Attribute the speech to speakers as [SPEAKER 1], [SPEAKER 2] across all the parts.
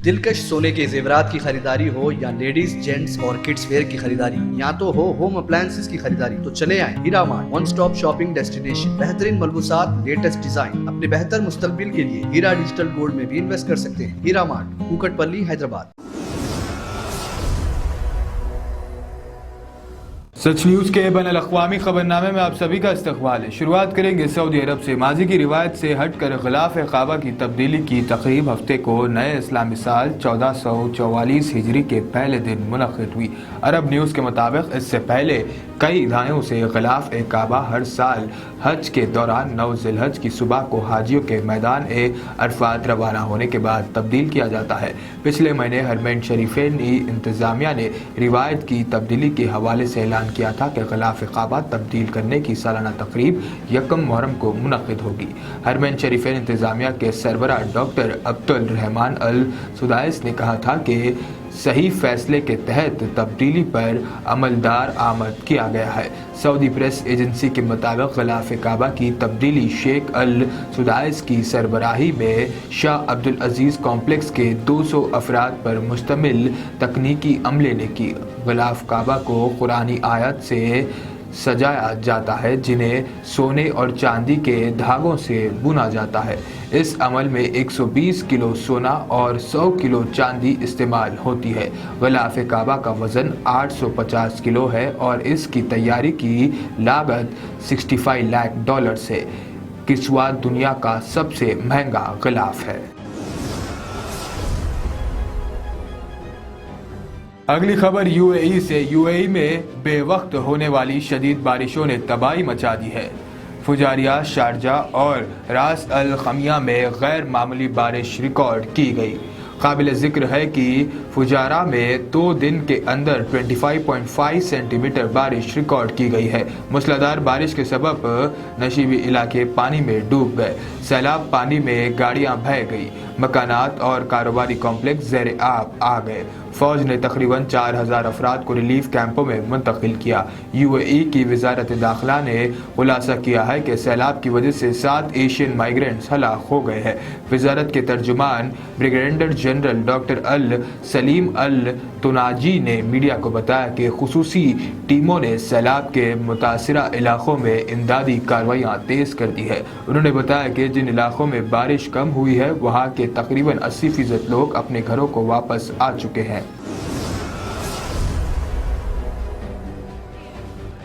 [SPEAKER 1] دلکش سونے کے زیورات کی خریداری ہو یا لیڈیز جینٹس اور کڈس ویئر کی خریداری یا تو ہو ہوم اپلائنسز کی خریداری تو چلے آئیں Hira mart, one stop shopping destination. بہترین ملبوسات، لیٹسٹ ڈیزائن، اپنے بہتر مستقبل کے لیے ہیرا ڈیجیٹل گولڈ میں بھی انویسٹ کر سکتے ہیں۔ ہیرا مارٹ، کوکٹ پلی، حیدرآباد۔
[SPEAKER 2] سچ نیوز کے بین الاقوامی خبرنامے میں آپ سبھی کا استقبال ہے۔ شروعات کریں گے سعودی عرب سے۔ ماضی کی روایت سے ہٹ کر غلاف کعبہ کی تبدیلی کی تقریب ہفتے کو نئے اسلامی سال 1444 ہجری کے پہلے دن منعقد ہوئی۔ عرب نیوز کے مطابق اس سے پہلے کئی دہائیوں سے غلاف کعبہ ہر سال حج کے دوران 9 ذی الحج کی صبح کو حاجیوں کے میدان عرفات روانہ ہونے کے بعد تبدیل کیا جاتا ہے۔ پچھلے مہینے حرمین شریفین انتظامیہ نے روایت کی تبدیلی کے حوالے سے اعلان کیا تھا کہ غلاف کعبہ تبدیل کرنے کی سالانہ تقریب 1 محرم کو منعقد ہوگی۔ حرمین شریفین انتظامیہ کے سربراہ ڈاکٹر عبدالرحمان السدائس نے کہا تھا کہ صحیح فیصلے کے تحت تبدیلی پر عملدار آمد کیا گیا ہے۔ سعودی پریس ایجنسی کے مطابق غلاف کعبہ کی تبدیلی شیخ السدائس کی سربراہی میں شاہ عبدالعزیز کمپلیکس کے 200 افراد پر مشتمل تکنیکی عملے نے کی۔ غلاف کعبہ کو قرآنی آیات سے سجایا جاتا ہے جنہیں سونے اور چاندی کے دھاگوں سے بنا جاتا ہے۔ اس عمل میں 120 کلو سونا اور 100 کلو چاندی استعمال ہوتی ہے۔ غلاف کعبہ کا وزن 850 کلو ہے اور اس کی تیاری کی لاگت $65 لاکھ ہے۔ کسوہ دنیا کا سب سے مہنگا غلاف ہے۔ اگلی خبر یو اے ای سے۔ یو اے ای میں بے وقت ہونے والی شدید بارشوں نے تباہی مچا دی ہے۔ فجائرہ، شارجہ اور راس الخمیہ میں غیر معمولی بارش ریکارڈ کی گئی۔ قابل ذکر ہے کہ فجائرہ میں 2 دن کے اندر 25.5 سینٹی میٹر بارش ریکارڈ کی گئی ہے۔ موسلادھار بارش کے سبب نشیبی علاقے پانی میں ڈوب گئے۔ سیلاب پانی میں گاڑیاں بہہ گئی۔ مکانات اور کاروباری کمپلیکس زیر آب آ گئے۔ فوج نے تقریباً 4000 افراد کو ریلیف کیمپوں میں منتقل کیا۔ یو اے ای کی وزارت داخلہ نے خلاصہ کیا ہے کہ سیلاب کی وجہ سے 7 ایشین مائیگرینٹس ہلاک ہو گئے ہیں۔ وزارت کے ترجمان بریگیڈیئر جنرل ڈاکٹر سلیم التناجی نے میڈیا کو بتایا کہ خصوصی ٹیموں نے سیلاب کے متاثرہ علاقوں میں امدادی کارروائیاں تیز کر دی ہے۔ انہوں نے بتایا کہ جن علاقوں میں بارش کم ہوئی ہے وہاں کے تقریباً 80% لوگ اپنے گھروں کو واپس آ چکے ہیں۔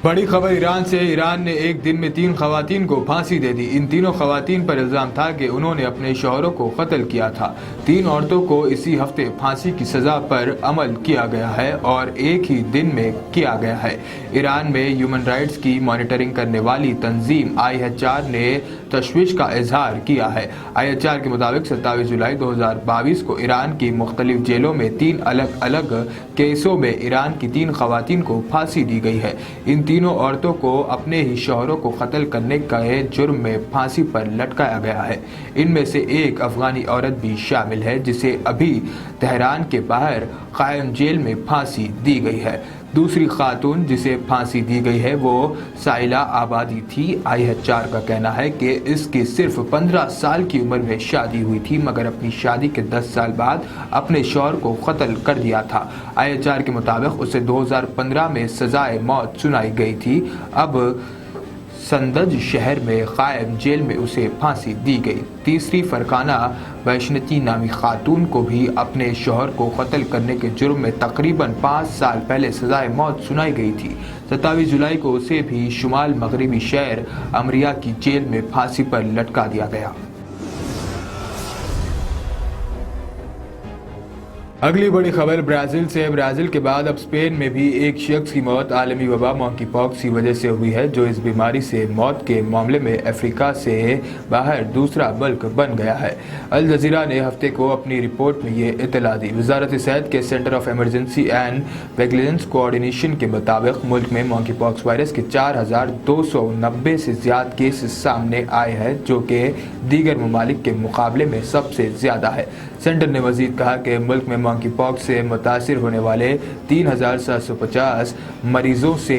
[SPEAKER 2] بڑی خبر ایران سے۔ ایران نے ایک دن میں 3 خواتین کو پھانسی دے دی۔ ان تینوں خواتین پر الزام تھا کہ انہوں نے اپنے شوہروں کو قتل کیا تھا۔ 3 عورتوں کو اسی ہفتے پھانسی کی سزا پر عمل کیا گیا ہے اور ایک ہی دن میں کیا گیا ہے۔ ایران میں ہیومن رائٹس کی مانیٹرنگ کرنے والی تنظیم IHR نے تشویش کا اظہار کیا ہے۔ IHR کے مطابق 27 جولائی 2022 کو ایران کی مختلف جیلوں میں 3 الگ الگ کیسوں میں ایران کی 3 خواتین کو پھانسی دی گئی ہے۔ ان تینوں عورتوں کو اپنے ہی شوہروں کو قتل کرنے کے جرم میں پھانسی پر لٹکایا گیا ہے۔ ان میں سے ایک افغانی عورت بھی شامل ہے جسے ابھی تہران کے باہر قائم جیل میں پھانسی دی گئی ہے۔ دوسری خاتون جسے پھانسی دی گئی ہے وہ سائلہ آبادی تھی۔ IHR کا کہنا ہے کہ اس کی صرف 15 سال کی عمر میں شادی ہوئی تھی مگر اپنی شادی کے 10 سال بعد اپنے شوہر کو قتل کر دیا تھا۔ IHR کے مطابق اسے 2015 میں سزائے موت سنائی گئی تھی۔ اب سندج شہر میں قائم جیل میں اسے پھانسی دی گئی۔ تیسری فرقانہ ویشنتی نامی خاتون کو بھی اپنے شوہر کو قتل کرنے کے جرم میں تقریباً 5 سال پہلے سزائے موت سنائی گئی تھی۔ 27 جولائی کو اسے بھی شمال مغربی شہر امریا کی جیل میں پھانسی پر لٹکا دیا گیا۔ اگلی بڑی خبر برازیل سے۔ برازیل کے بعد اب اسپین میں بھی ایک شخص کی موت عالمی وبا مونکی پاکس کی وجہ سے ہوئی ہے جو اس بیماری سے موت کے معاملے میں افریقہ سے باہر دوسرا ملک بن گیا ہے۔ الجزیرہ نے ہفتے کو اپنی رپورٹ میں یہ اطلاع دی۔ وزارت صحت کے centre of emergency and vigilance coordination کے مطابق ملک میں مونکی پاکس وائرس کے 4290 سے زیادہ کیسز سامنے آئے ہیں جو کہ دیگر ممالک کے مقابلے میں سب سے زیادہ ہے۔ سینٹر نے مزید کہا کہ ملک میں مونکی پاکس سے متاثر ہونے والے 3750 مریضوں سے